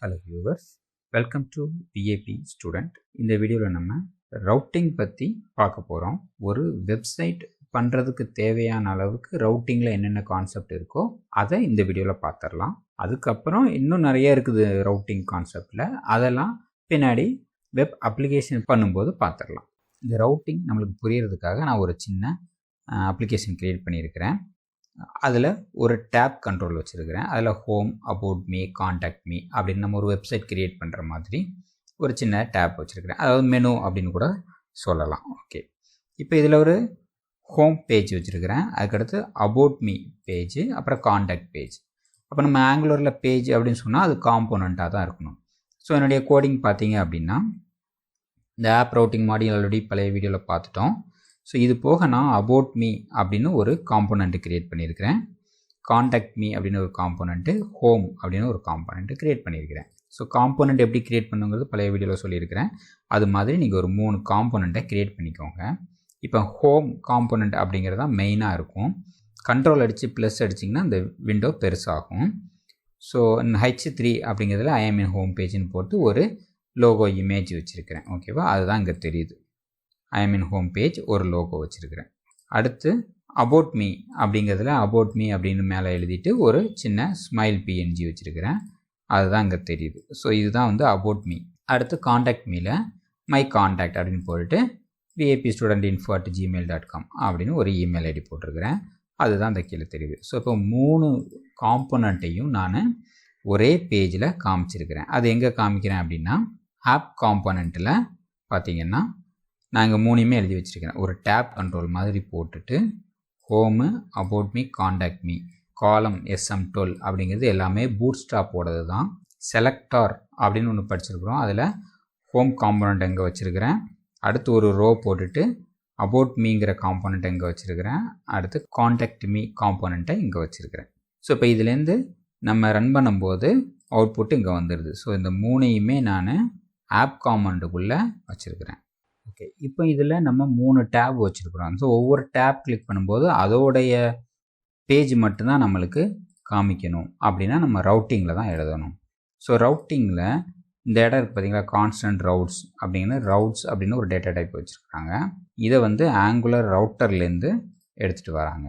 Hello viewers, welcome to PAP student. இந்த வீடியோல நம்ம ரவுட்டிங் பத்தி பார்க்க போறோம். ஒரு வெப்சைட் பண்றதுக்கு தேவையான அளவுக்கு ரவுட்டிங்ல என்னென்ன கான்செப்ட் இருக்கோ அதை இந்த வீடியோல பார்த்திரலாம். அதுக்கு அப்புறம் இன்னும் நிறைய இருக்குது ரவுட்டிங் கான்செப்ட்ல. அதெல்லாம் பின்னாடி வெப் அப்ளிகேஷன் பண்ணும்போது பார்த்திரலாம். இந்த ரவுட்டிங் நமக்கு புரியறதுக்காக நான் ஒரு சின்ன அப்ளிகேஷன் கிரியேட் பண்ணியிருக்கிறேன். அதில் ஒரு டேப் கண்ட்ரோல் வச்சுருக்கிறேன். அதில் home, about me, contact me அப்படின்னு நம்ம ஒரு வெப்சைட் க்ரியேட் பண்ணுற மாதிரி ஒரு சின்ன டேப் வச்சுருக்கிறேன். அதாவது மெனு அப்படின்னு கூட சொல்லலாம். ஓகே, இப்போ இதில் ஒரு ஹோம் பேஜ் வச்சுருக்கிறேன். அதுக்கடுத்து அபவுட் மீ பேஜ், அப்புறம் காண்டாக்ட் பேஜ். அப்போ நம்ம ஆங்குலரில் பேஜ் அப்படின்னு சொன்னால் அது காம்போனண்ட்டாக தான் இருக்கணும். ஸோ என்னுடைய கோடிங் பார்த்தீங்க அப்படின்னா இந்த ஆப் ரவுட்டிங் மாடியூல் ஆல்ரெடி பழைய வீடியோவில் பார்த்துட்டோம். ஸோ இது போக நான் அபவுட் மீ அப்படின்னு ஒரு காம்போனண்ட்டு க்ரியேட் பண்ணியிருக்கிறேன். காண்டாக்ட் மீ அப்படின்னு ஒரு காம்போனண்ட்டு, ஹோம் அப்படின்னு ஒரு காம்போனண்ட்டு க்ரியேட் பண்ணியிருக்கிறேன். ஸோ காம்போனண்ட் எப்படி க்ரியேட் பண்ணுங்கிறது பழைய வீடியோவில் சொல்லியிருக்கிறேன். அது மாதிரி நீங்கள் ஒரு 3 காம்போனண்ட்டை க்ரியேட் பண்ணிக்கோங்க. இப்போ ஹோம் காம்போனண்ட் அப்படிங்கிறது தான் மெயினாக இருக்கும். கண்ட்ரோல் அடித்து ப்ளஸ் அடிச்சிங்கன்னா அந்த விண்டோ பெருசாகும். ஸோ H3 அப்படிங்கிறதுல ஐ ஆம் இன் ஹோம் பேஜ்னு போட்டு ஒரு லோகோ இமேஜ் வச்சுருக்கிறேன். ஓகேவா, அதுதான் இங்கே தெரியுது. ஐ ஆம் இன் ஹோம் பேஜ் ஒரு லோகோ வச்சுருக்கிறேன். அடுத்து அபவுட் மீ அப்படிங்கிறதுல அபவுட் மீ அப்படின்னு மேலே எழுதிட்டு ஒரு சின்ன ஸ்மைல் PNG வச்சுருக்கிறேன். அதுதான் இங்கே தெரியுது. ஸோ இதுதான் வந்து அபவுட் மீ. அடுத்து காண்டாக்ட் மீல மை காண்டாக்ட் அப்படின்னு போட்டு vapstudentinfo@gmail.com அப்படின்னு ஒரு இமெயில் ஐடி போட்டிருக்கிறேன். அதுதான் அந்த கீழே தெரியுது. ஸோ இப்போ 3 காம்போனண்ட்டையும் நான் ஒரே பேஜில் காமிச்சிருக்கிறேன். அது எங்கே காமிக்கிறேன் அப்படின்னா ஆப் காம்போனண்ட்டில் பார்த்தீங்கன்னா நான் இங்கே 3மே எழுதி வச்சுருக்கிறேன். ஒரு டேப் கண்ட்ரோல் மாதிரி போட்டுட்டு home, about me, contact me, காலம் SM12 அப்படிங்கிறது எல்லாமே பூட் ஸ்ட்ராப்போடது தான். செலக்டார் அப்படின்னு ஒன்று படிச்சிருக்கிறோம். அதில் ஹோம் காம்போனண்ட் எங்கே வச்சுருக்கிறேன். அடுத்து ஒரு ரோ போட்டுட்டு அபவுட் மீங்கிற காம்போனண்ட் எங்கே வச்சுருக்கிறேன். அடுத்து காண்டாக்ட் மீ காம்போனண்ட்டை இங்கே வச்சுருக்கிறேன். ஸோ இப்போ இதுலேருந்து நம்ம ரன் பண்ணும்போது அவுட்புட் இங்கே வந்துடுது. ஸோ இந்த 3யுமே நான் ஆப் காம்போனண்ட்டுக்குள்ளே வச்சுருக்கிறேன். ஓகே, இப்போ இதில் நம்ம 3 டேப் வச்சுருக்குறோம். ஸோ ஒவ்வொரு டேப் கிளிக் பண்ணும்போது அதோடைய பேஜ் மட்டும்தான் நம்மளுக்கு காமிக்கணும் அப்படின்னா நம்ம ரவுட்டிங்கில் தான் எழுதணும். ஸோ ரவுட்டிங்கில் இந்த இடம் இருக்குது பார்த்தீங்களா, கான்ஸ்டன்ட் ரவுட்ஸ் அப்படிங்கிற ரவுட்ஸ் அப்படின்னு ஒரு டேட்டா டைப் வச்சுருக்காங்க. இதை வந்து ஆங்குலர் ரவுட்டர்லேருந்து எடுத்துகிட்டு வராங்க.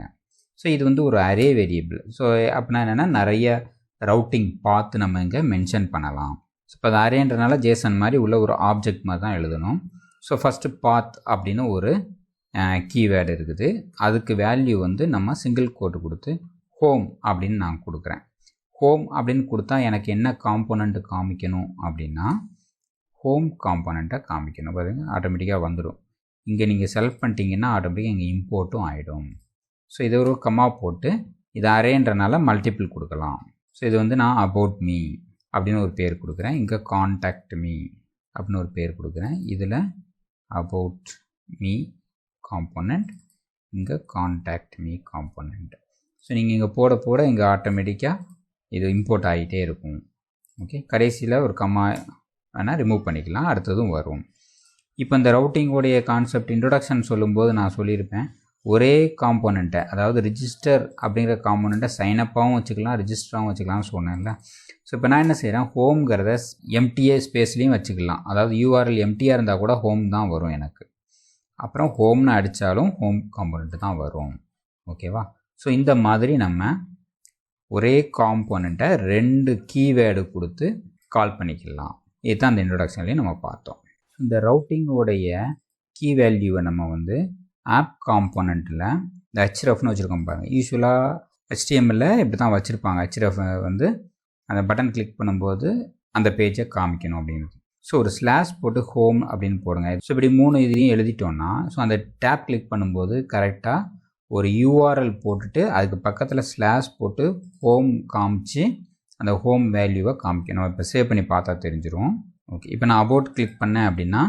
ஸோ இது வந்து ஒரு அரே வேரியபிள். ஸோ அப்படின்னா என்னென்னா நிறைய ரவுட்டிங் பார்த்து நம்ம இங்கே மென்ஷன் பண்ணலாம். ஸோ இப்போ அது அரேன்றனால ஜேசன் மாதிரி உள்ள ஒரு ஆப்ஜெக்ட் மாதிரி தான் எழுதணும். ஸோ ஃபஸ்ட்டு பாத் அப்படின்னு ஒரு கீவேர்டு இருக்குது. அதுக்கு வேல்யூ வந்து நம்ம சிங்கிள் கோட்டு கொடுத்து ஹோம் அப்படின்னு நான் கொடுக்குறேன். ஹோம் அப்படின்னு கொடுத்தா எனக்கு என்ன காம்போனண்ட்டு காமிக்கணும் அப்படின்னா ஹோம் காம்போனண்ட்டை காமிக்கணும். பாருங்கள், ஆட்டோமேட்டிக்காக வந்துடும். இங்கே நீங்கள் செலக்ட் பண்ணிட்டீங்கன்னா ஆட்டோமேட்டிக்காக இங்கே இம்போர்ட்டும் ஆகிடும். ஸோ இதை ஒரு கமா போட்டு இது அரேன்றனால மல்டிபிள் கொடுக்கலாம். ஸோ இது வந்து நான் அபவுட் மீ அப்படின்னு ஒரு பேர் கொடுக்குறேன். இங்கே காண்டாக்ட் மீ அப்படின்னு ஒரு பேர் கொடுக்குறேன். இதில் அபவுட் மீ காம்போனண்ட், இங்கே காண்டாக்ட் மீ காம்போனண்ட். ஸோ நீங்கள் இங்கே போட போட இங்கே ஆட்டோமேட்டிக்காக இது இம்போர்ட் ஆகிட்டே இருக்கும். ஓகே, கடைசியில் ஒரு கம்மா வேணால் ரிமூவ் பண்ணிக்கலாம், அடுத்ததும் வரும். இப்போ இந்த ரவுட்டிங்கோடைய கான்செப்ட் இன்ட்ரொடக்ஷன் சொல்லும்போது நான் சொல்லியிருப்பேன், ஒரே காம்போனண்ட்டை அதாவது ரிஜிஸ்டர் அப்படிங்கிற காம்போனண்ட்டை சைனப்பாகவும் வச்சுக்கலாம், ரிஜிஸ்டராகவும் வச்சுக்கலாம்னு சொன்னேன்ல. ஸோ இப்போ நான் என்ன செய்கிறேன், ஹோம்ங்கிறத எம்டிஏ ஸ்பேஸ்லேயும் வச்சுக்கலாம். அதாவது URL எம்டியாக இருந்தால் கூட ஹோம் தான் வரும் எனக்கு. அப்புறம் ஹோம்னு அடித்தாலும் ஹோம் காம்போனண்ட்டு தான் வரும். ஓகேவா, ஸோ இந்த மாதிரி நம்ம ஒரே காம்போனண்ட்டை 2 கீவேர்டு கொடுத்து கால் பண்ணிக்கலாம். இதுதான் அந்த இன்ட்ரொடக்ஷன்லேயும் நம்ம பார்த்தோம். இந்த ரவுட்டிங்கோடைய கீ வேல்யூவை நம்ம வந்து ஆப் காம்போனண்ட்டில் இந்த HREFனு வச்சுருக்கோம் பாருங்கள். யூஸ்வலாக HTML இப்படி தான் வச்சுருப்பாங்க. HREF வந்து அந்த பட்டன் கிளிக் பண்ணும்போது அந்த பேஜை காமிக்கணும் அப்படின்றது. ஸோ ஒரு ஸ்லாஷ் போட்டு ஹோம் அப்படின்னு போடுங்க. ஸோ இப்படி 3 இதையும் எழுதிட்டோன்னா ஸோ அந்த டேப் கிளிக் பண்ணும்போது கரெக்டாக ஒரு URL போட்டுட்டு அதுக்கு பக்கத்தில் ஸ்லாஷ் போட்டு ஹோம் காமிச்சு அந்த ஹோம் வேல்யூவை காமிக்கணும். இப்போ சேவ் பண்ணி பார்த்தா தெரிஞ்சிடும். ஓகே, இப்போ நான் அபவுட் கிளிக் பண்ணேன் அப்படின்னா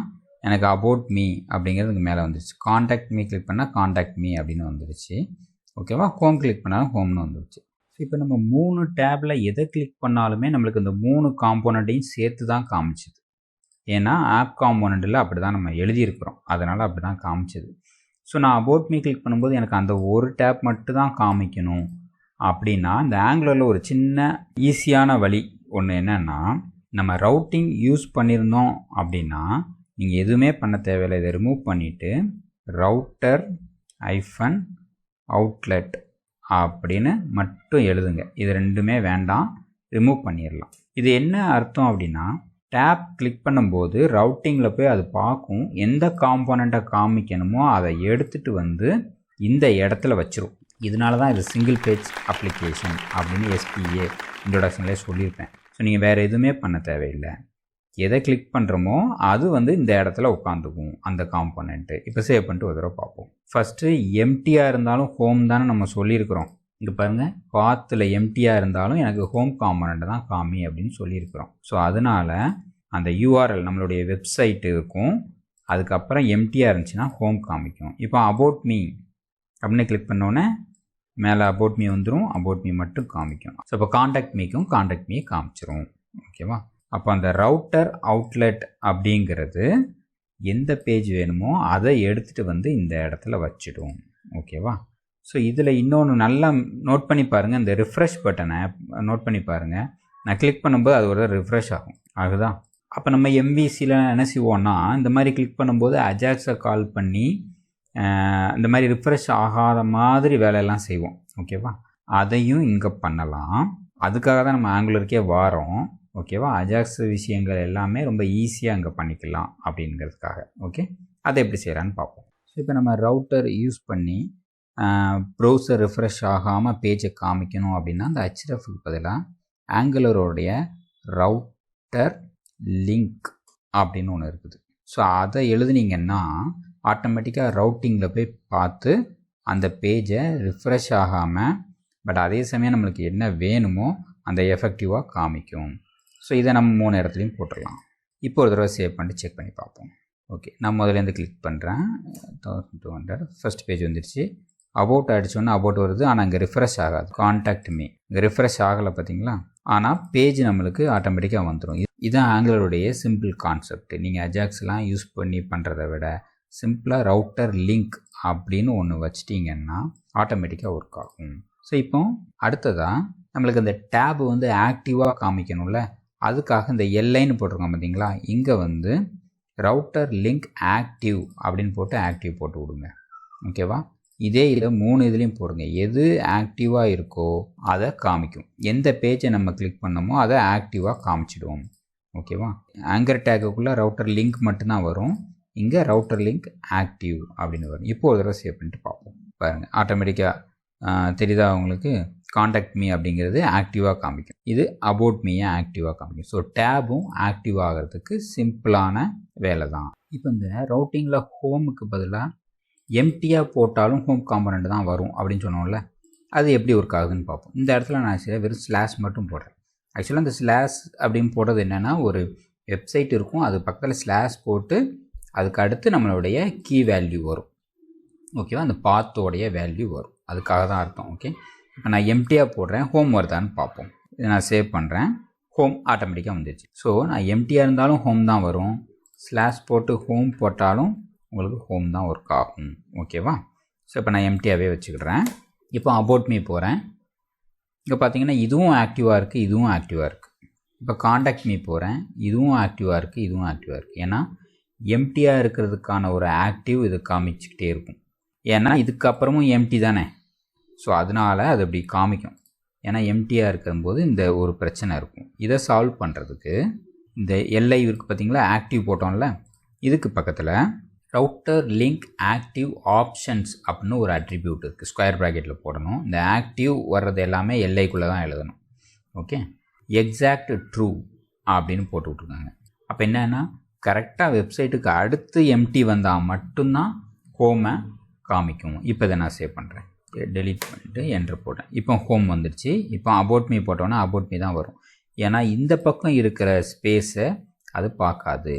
எனக்கு அபவுட் மீ அப்படிங்கிறது மேலே வந்துருச்சு. காண்டாக்ட் மீ கிளிக் பண்ணால் காண்டாக்ட் மீ அப்படின்னு வந்துருச்சு. ஓகேவா, ஹோம் கிளிக் பண்ணாலும் ஹோம்னு வந்துருச்சு. ஸோ இப்போ நம்ம 3 டேப்பில் எதை கிளிக் பண்ணாலுமே நம்மளுக்கு இந்த 3 காம்போனண்ட்டையும் சேர்த்து தான் காமிச்சுது. ஏன்னா ஆப் காம்போனண்ட்டில் அப்படி தான் நம்ம எழுதியிருக்கிறோம், அதனால் அப்படி தான் காமிச்சது. ஸோ நான் அபவுட் மீ கிளிக் பண்ணும்போது எனக்கு அந்த ஒரு டேப் மட்டும் தான் காமிக்கணும் அப்படின்னா இந்த ஆங்குலரில் ஒரு சின்ன ஈஸியான வழி ஒன்று என்னென்னா, நம்ம ரவுட்டிங் யூஸ் பண்ணியிருந்தோம் அப்படின்னா நீங்கள் எதுவுமே பண்ண தேவையில்லை. இதை ரிமூவ் பண்ணிவிட்டு router-outlet அப்படின்னு மட்டும் எழுதுங்க. இது ரெண்டுமே வேண்டாம், ரிமூவ் பண்ணிடலாம். இது என்ன அர்த்தம் அப்படின்னா டேப் கிளிக் பண்ணும்போது ரவுட்டிங்கில் போய் அது பார்க்கும், எந்த காம்போனண்ட்டை காமிக்கணுமோ அதை எடுத்துகிட்டு வந்து இந்த இடத்துல வச்சிரும். இதனால தான் இது சிங்கிள் பேஜ் அப்ளிகேஷன் அப்படின்னு SPA இன்ட்ரோடக்ஷன்லேயே சொல்லியிருப்பேன். ஸோ நீங்கள் வேறு எதுவுமே பண்ண தேவையில்லை. எதை கிளிக் பண்ணுறோமோ அது வந்து இந்த இடத்துல உட்காந்துக்கும் அந்த காம்போனண்ட்டு. இப்போ சேவ் பண்ணிட்டு ஒரு தடவை பார்ப்போம். ஃபஸ்ட்டு எம்டியாக இருந்தாலும் ஹோம் தானே நம்ம சொல்லியிருக்கிறோம். இங்கே பாருங்கள், பாத்தில் எம்டியாக இருந்தாலும் எனக்கு ஹோம் காம்போனண்ட்டை தான் காமி அப்படின்னு சொல்லியிருக்கிறோம். ஸோ அதனால் அந்த URL நம்மளுடைய வெப்சைட் இருக்கும், அதுக்கப்புறம் எம்டியாக இருந்துச்சுன்னா ஹோம் காமிக்கும். இப்போ அபவுட் மீ அப்படின்னு கிளிக் பண்ணோன்னே மேலே அபவுட் மீ வந்துடும், அபவுட் மீ மட்டும் காமிக்கும். ஸோ இப்போ காண்டாக்ட் மீக்கும் காண்டாக்ட் மீ காமிச்சிரும். ஓகேவா? அப்போ அந்த ரவுட்டர் அவுட்லெட் அப்படிங்கிறது எந்த பேஜ் வேணுமோ அதை எடுத்துகிட்டு வந்து இந்த இடத்துல வச்சிடும். ஓகேவா? ஸோ இதில் இன்னொன்று நல்லா நோட் பண்ணி பாருங்கள், இந்த ரிஃப்ரெஷ் பட்டனை நோட் பண்ணி பாருங்கள். நான் கிளிக் பண்ணும்போது அது ஒரு ரிஃப்ரெஷ் ஆகும். அதுதான் அப்போ நம்ம MVCயில் என்ன செய்வோன்னா இந்த மாதிரி கிளிக் பண்ணும்போது அஜாக்ஸை கால் பண்ணி இந்த மாதிரி ரிஃப்ரெஷ் ஆகாத மாதிரி வேலையெல்லாம் செய்வோம். ஓகேவா? அதையும் இங்கே பண்ணலாம். அதுக்காக தான் நம்ம ஆங்குலருக்கே வாரோம். ஓகேவா? அஜாக்ஸ் விஷயங்கள் எல்லாமே ரொம்ப ஈஸியாக அங்கே பண்ணிக்கலாம் அப்படிங்கிறதுக்காக. ஓகே, அதை எப்படி செய்கிறான்னு பார்ப்போம். ஸோ இப்போ நம்ம ரவுட்டர் யூஸ் பண்ணி ப்ரௌசர் ரிஃப்ரெஷ் ஆகாமல் பேஜை காமிக்கணும் அப்படின்னா அந்த HRFக்கு பதிலாக ஆங்குலரோடைய ரவுட்டர் லிங்க் அப்படின்னு ஒன்று இருக்குது. ஸோ அதை எழுதுனீங்கன்னா ஆட்டோமேட்டிக்காக ரவுட்டிங்கில் போய் பார்த்து அந்த பேஜை ரிஃப்ரெஷ் ஆகாமல் பட் அதே சமயம் நம்மளுக்கு என்ன வேணுமோ அந்த எஃபெக்டிவாக காமிக்கும். ஸோ இதை நம்ம 3 இடத்துலையும் போட்டுடலாம். இப்போ ஒரு தடவை சேவ் பண்ணிட்டு செக் பண்ணி பார்ப்போம். ஓகே, நான் முதலேருந்து கிளிக் பண்ணுறேன். 1200 ஃபஸ்ட் பேஜ் வந்துடுச்சு. அபவுட் அடிச்சோன்னா அபவுட் வருது, ஆனால் இங்கே ரிஃப்ரெஷ் ஆகாது. காண்டாக்ட் மீ இங்கே ரிஃப்ரெஷ் ஆகலை பார்த்தீங்களா? ஆனால் பேஜ் நம்மளுக்கு ஆட்டோமேட்டிக்காக வந்துடும். இதுதான் ஆங்குலருடைய சிம்பிள் கான்செப்ட். நீங்கள் அஜாக்ஸ்லாம் யூஸ் பண்ணி பண்ணுறதை விட சிம்பிளாக ரவுட்டர் லிங்க் அப்படின்னு ஒன்று வச்சிட்டிங்கன்னா ஆட்டோமேட்டிக்காக ஒர்க் ஆகும். ஸோ இப்போ அடுத்ததாக நம்மளுக்கு அந்த டேப் வந்து ஆக்டிவாக காமிக்கணும்ல, அதுக்காக இந்த எல்லைன்னு போட்டிருக்கோம் பார்த்தீங்களா? இங்கே வந்து ரவுட்டர் லிங்க் ஆக்டிவ் அப்படின்னு போட்டு ஆக்டிவ் போட்டு விடுங்க. ஓகேவா? இதே இதில் 3 இதுலேயும் போடுங்க. எது ஆக்டிவாக இருக்கோ அதை காமிக்கும். எந்த பேஜை நம்ம கிளிக் பண்ணமோ அதை ஆக்டிவாக காமிச்சிடுவோம். ஓகேவா? ஆங்கர் டேக்குக்குள்ளே ரவுட்டர் லிங்க் மட்டும்தான் வரும், இங்கே ரவுட்டர் லிங்க் ஆக்டிவ் அப்படின்னு வரும். இப்போ ஒரு தடவை சேவ் பண்ணிட்டு பார்ப்போம். பாருங்கள், ஆட்டோமேட்டிக்காக தெரியுதா உங்களுக்கு? காண்டாக்ட் மீ அப்படிங்கிறது ஆக்டிவாக காமிக்கும், இது அபவுட் மீயை ஆக்டிவாக காமிக்கும். ஸோ டேபும் ஆக்டிவ் ஆகிறதுக்கு சிம்பிளான வேலை தான். இப்போ இந்த ரவுட்டிங்கில் ஹோமுக்கு பதிலாக எம்டியாக போட்டாலும் ஹோம் காம்பனண்ட் தான் வரும் அப்படின்னு சொன்னோம்ல, அது எப்படி ஒர்க் ஆகுதுன்னு பார்ப்போம். இந்த இடத்துல நான் வெறும் ஸ்லாஷ் மட்டும் போடுறேன். ஆக்சுவலாக இந்த ஸ்லாஷ் அப்படின்னு போடுறது என்னென்னா, ஒரு வெப்சைட் இருக்கும், அது பக்கத்தில் ஸ்லாஷ் போட்டு அதுக்கு அடுத்து நம்மளுடைய கீ வேல்யூ வரும். ஓகேவா? அந்த பாத்தோடைய வேல்யூ வரும், அதுக்காக தான் அர்த்தம். ஓகே, இப்போ நான் எம்டியாக போடுறேன், ஹோம் வருதான்னு பார்ப்போம். இதை நான் சேவ் பண்ணுறேன், ஹோம் ஆட்டோமேட்டிக்காக வந்துடுச்சு. ஸோ நான் எம்டியாக இருந்தாலும் ஹோம் தான் வரும், ஸ்லாஷ் போட்டு ஹோம் போட்டாலும் உங்களுக்கு ஹோம் தான் ஒர்க் ஆகும். ஓகேவா? ஸோ இப்போ நான் எம்டியாகவே வச்சுக்கிறேன். இப்போ அபவுட் மீ போகிறேன். இங்கே பார்த்தீங்கன்னா இதுவும் ஆக்டிவாக இருக்குது, இதுவும் ஆக்டிவாக இருக்குது. இப்போ காண்டாக்ட் மீ போகிறேன், இதுவும் ஆக்டிவாக இருக்குது, இதுவும் ஆக்டிவாக இருக்குது. ஏன்னா எம்டியாக இருக்கிறதுக்கான ஒரு ஆக்டிவ் இது காமிச்சிக்கிட்டே இருக்கும். ஏன்னா இதுக்கப்புறமும் எம்டி தானே, ஸோ அதனால் அது அப்படி காமிக்கும். ஏன்னா எம்டியாக இருக்கும்போது இந்த ஒரு பிரச்சனை இருக்கும். இதை சால்வ் பண்ணுறதுக்கு இந்த எல்ஐ இருக்குது பார்த்தீங்களா, ஆக்டிவ் போட்டோம்ல, இதுக்கு பக்கத்தில் router link active options அப்படின்னு ஒரு அட்ரிபியூட் இருக்குது, ஸ்கொயர் ப்ராக்கெட்டில் போடணும். இந்த ஆக்டிவ் வர்றது எல்லாமே எல்ஐக்குள்ளே தான் எழுதணும். ஓகே, எக்ஸாக்ட் ட்ரூ அப்படின்னு போட்டு விட்ருக்காங்க. அப்போ என்னென்னா கரெக்டாக வெப்சைட்டுக்கு அடுத்து எம்டி வந்தால் மட்டும்தான் ஹோமை காமிக்கும். இப்போ இதை நான் சேவ் பண்ணுறேன், டெலீட் பண்ணிட்டு என்ட்ரு போட்டேன். இப்போ ஹோம் வந்துடுச்சு. இப்போ அபவுட் மீ போட்டோன்னா அபவுட் மீ தான் வரும். ஏன்னா இந்த பக்கம் இருக்கிற ஸ்பேஸை அது பார்க்காது.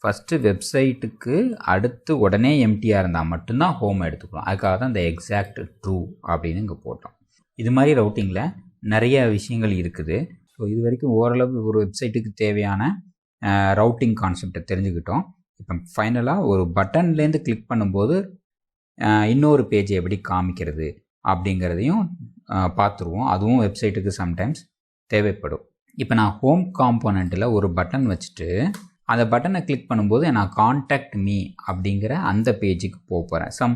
ஃபஸ்ட்டு வெப்சைட்டுக்கு அடுத்து உடனே எம்டியாக இருந்தால் மட்டும்தான் ஹோம் எடுத்துக்கலாம். அதுக்காக தான் இந்த எக்ஸாக்ட் ட்ரூ அப்படின்னு இங்கே போட்டோம். இது மாதிரி ரவுட்டிங்கில் நிறைய விஷயங்கள் இருக்குது. ஸோ இது வரைக்கும் ஓரளவு ஒரு வெப்சைட்டுக்கு தேவையான ரவுட்டிங் கான்செப்டை தெரிஞ்சுக்கிட்டோம். இப்போ ஃபைனலாக ஒரு பட்டன்லேருந்து கிளிக் பண்ணும்போது இன்னொரு பேஜை எப்படி காமிக்கிறது அப்படிங்கிறதையும் பார்த்துருவோம். அதுவும் வெப்சைட்டுக்கு சம்டைம்ஸ் தேவைப்படும். இப்போ நான் ஹோம் காம்போனண்ட்டில் ஒரு பட்டன் வச்சுட்டு அந்த பட்டனை கிளிக் பண்ணும்போது நான் காண்டாக்ட் மீ அப்படிங்கிற அந்த பேஜுக்கு போகிறேன். சம்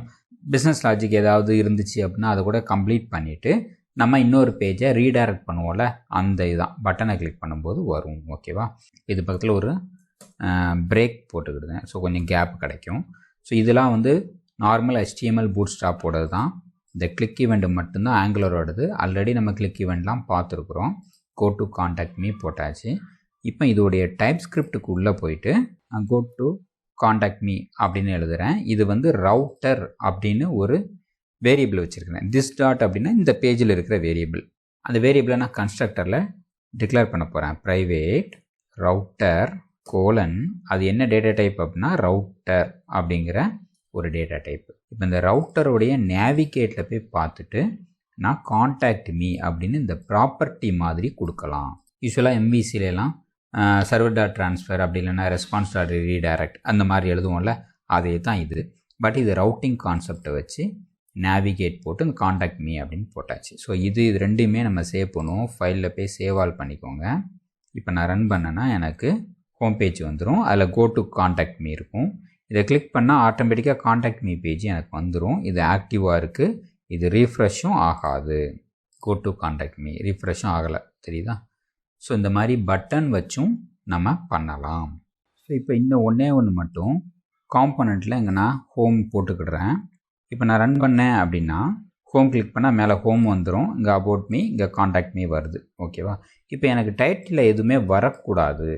பிஸ்னஸ் லாஜிக் ஏதாவது இருந்துச்சு அப்படின்னா அதை கூட கம்ப்ளீட் பண்ணிவிட்டு நம்ம இன்னொரு பேஜை ரீடைரக்ட் பண்ணுவோம்ல, அந்த இதுதான் பட்டனை கிளிக் பண்ணும்போது வரும். ஓகேவா? இது பக்கத்தில் ஒரு பிரேக் போட்டுக்கிடுதேன். ஸோ கொஞ்சம் கேப் கிடைக்கும். ஸோ இதெல்லாம் வந்து நார்மல் HTML பூட்ஸ்ட்ராப்போடது தான். இந்த கிளிக் ஈவெண்ட் மட்டும்தான் ஆங்குலரோடது. ஆல்ரெடி நம்ம கிளிக் ஈவெண்ட்லாம் பார்த்துருக்குறோம். கோ டு காண்டாக்ட் மீ போட்டாச்சு. இப்போ இதோடைய டைப் ஸ்கிரிப்டுக்கு உள்ளே போயிட்டு கோ டு காண்டாக்ட் மீ அப்படின்னு எழுதுகிறேன். இது வந்து ரவுட்டர் அப்படின்னு ஒரு வேரியபிள் வச்சுருக்கிறேன். திஸ் டாட் அப்படின்னா இந்த பேஜில் இருக்கிற வேரியபிள். அந்த வேரியபிளை நான் கன்ஸ்ட்ரக்டரில் டிக்ளேர் பண்ண போகிறேன். ப்ரைவேட் ரவுட்டர் கோலன், அது என்ன டேட்டா டைப் அப்படின்னா ரவுட்டர் அப்படிங்கிற ஒரு டேட்டா டைப். இப்போ இந்த ரவுட்டருடைய நேவிகேட்டில் போய் பார்த்துட்டு நான் காண்டாக்ட் மீ அப்படின்னு இந்த ப்ராப்பர்ட்டி மாதிரி கொடுக்கலாம். யூஸ்வலாக MVCலாம் சர்வர் டாட் ட்ரான்ஸ்ஃபர் அப்படி இல்லைன்னா ரெஸ்பான்ஸ் டாட் ரீடைரக்ட் அந்த மாதிரி எழுதுவோம்ல, அதே தான் இது. பட் இது ரவுட்டிங் கான்செப்டை வச்சு நேவிகேட் போட்டு இந்த காண்டாக்ட் மீ அப்படின்னு போட்டாச்சு. ஸோ இது ரெண்டையுமே நம்ம சேவ் பண்ணுவோம். ஃபைலில் போய் சேவ் ஆல் பண்ணிக்கோங்க. இப்போ நான் ரன் பண்ணேன்னா எனக்கு ஹோம் பேஜ் வந்துடும். அதில் கோ டு காண்டாக்ட் மீ இருக்கும். இதை கிளிக் பண்ணால் ஆட்டோமேட்டிக்காக காண்டாக்ட் மீ பேஜ் எனக்கு வந்துடும். இது ஆக்டிவாக இருக்குது. இது ரீஃப்ரெஷ்ஷும் ஆகாது. கோ டு காண்டாக்ட் மீ ரீஃப்ரெஷ்ஷும் ஆகலை, தெரியுதா? ஸோ இந்த மாதிரி பட்டன் வச்சும் நம்ம பண்ணலாம். ஸோ இப்போ இன்னும் ஒன்று மட்டும் காம்போனண்ட்டில் இங்கே நான் ஹோம் போட்டுக்கிடுறேன். இப்போ நான் ரன் பண்ணேன் அப்படின்னா ஹோம் கிளிக் பண்ணால் மேலே ஹோம் வந்துடும். இங்கே அபவுட் மீ, இங்கே காண்டாக்ட் மீ வருது. ஓகேவா? இப்போ எனக்கு டைட்டில் எதுவுமே வரக்கூடாது,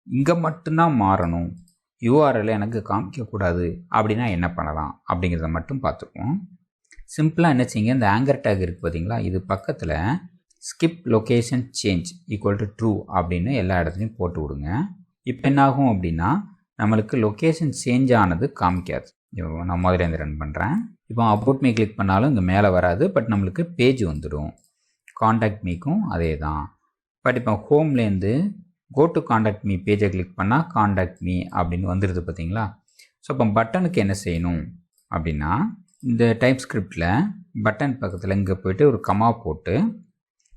இங்கே மட்டும்தான் மாறணும், URL எனக்கு காமிக்கக்கூடாது அப்படின்னா என்ன பண்ணலாம் அப்படிங்கிறத மட்டும் பார்த்துக்குவோம். சிம்பிளாக என்ன செய்யுங்க, இந்த ஆங்கர் டேக் இருக்குது பார்த்தீங்களா, இது பக்கத்தில் skipLocationChange ஈக்குவல் டு ட்ரூ அப்படின்னு எல்லா இடத்துலையும் போட்டு விடுங்க. இப்போ என்னாகும் அப்படின்னா நம்மளுக்கு லொக்கேஷன் சேஞ்ச் ஆனது காமிக்காது. நான் முதல்ல இந்த ரன் பண்ணுறேன். இப்போ அபவுட் மீ கிளிக் பண்ணாலும் இங்கே மேலே வராது, பட் நம்மளுக்கு பேஜ் வந்துடும். காண்டாக்ட் மீக்கும் அதே தான். பட் இப்போ ஹோம்லேருந்து கோ டு காண்டாக்ட் மீ பேஜை கிளிக் பண்ணால் காண்டாக்ட் மீ அப்படின்னு வந்துடுது பார்த்தீங்களா. ஸோ இப்போ பட்டனுக்கு என்ன செய்யணும் அப்படின்னா இந்த டைப் ஸ்கிரிப்டில் பட்டன் பக்கத்தில் இங்கே போய்ட்டு ஒரு கமா போட்டு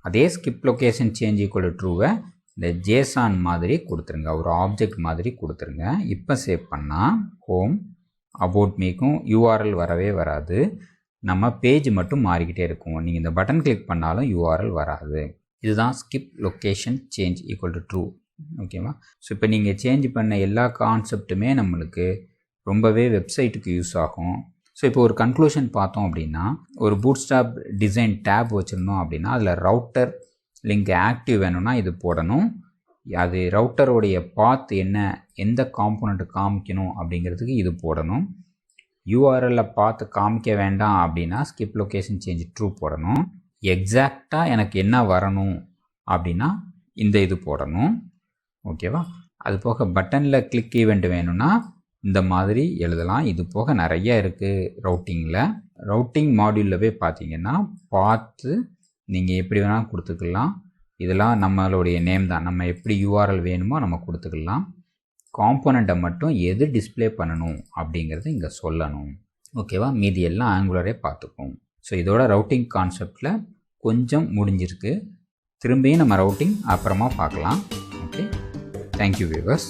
அதே skipLocationChange ஈக்குவல் டு ட்ரூவை இந்த JSON மாதிரி கொடுத்துருங்க, ஒரு ஆப்ஜெக்ட் மாதிரி கொடுத்துருங்க. இப்போ சேவ் பண்ணால் ஹோம் அபவுட் மீக்கும் URL வரவே வராது. நம்ம பேஜ் மட்டும் மாறிக்கிட்டே இருக்கும். நீங்கள் இந்த பட்டன் கிளிக் பண்ணாலும் URL வராது. இதுதான் skipLocationChange ஈக்குவல் டு ட்ரூ. ஓகேவா? ஸோ இப்போ நீங்கள் சேஞ்ச் பண்ண எல்லா கான்செப்ட்டுமே நம்மளுக்கு ரொம்பவே வெப்சைட்டுக்கு யூஸ் ஆகும். ஸோ இப்போ ஒரு கன்க்ளூஷன் பார்த்தோம் அப்படின்னா ஒரு பூட்ஸ்ட்ராப் டிசைன் டேப் வச்சுருந்தோம் அப்படின்னா அதில் router link active வேணும்னா இது போடணும். அது ரவுட்டருடைய பாத் என்ன, எந்த காம்போனண்ட்டு காமிக்கணும் அப்படிங்கிறதுக்கு இது போடணும். URL பார்த்து காமிக்க வேண்டாம் அப்படின்னா skipLocationChange ட்ரூ போடணும். எக்ஸாக்டாக எனக்கு என்ன வரணும் அப்படின்னா இந்த இது போடணும். ஓகேவா? அது போக பட்டனில் கிளிக் ஈவெண்ட் வேணும்னா இந்த மாதிரி எழுதலாம். இது போக நிறைய இருக்குது ரவுட்டிங்கில். ரவுட்டிங் மாடியூலில் போய் பார்த்தீங்கன்னா பார்த்து நீங்கள் எப்படி வேணாலும் கொடுத்துக்கலாம். இதெல்லாம் நம்மளுடைய நேம் தான், நம்ம எப்படி URL வேணுமோ நம்ம கொடுத்துக்கலாம். காம்போனண்ட்டை மட்டும் எது டிஸ்பிளே பண்ணணும் அப்படிங்கிறது இங்கே சொல்லணும். ஓகேவா? மீதி எல்லாம் ஆங்குலரே பார்த்துப்போம். ஸோ இதோட ரவுட்டிங் கான்செப்டில் கொஞ்சம் முடிஞ்சிருக்கு. திரும்பியும் நம்ம ரவுட்டிங் அப்புறமா பார்க்கலாம். Okay, thank you viewers.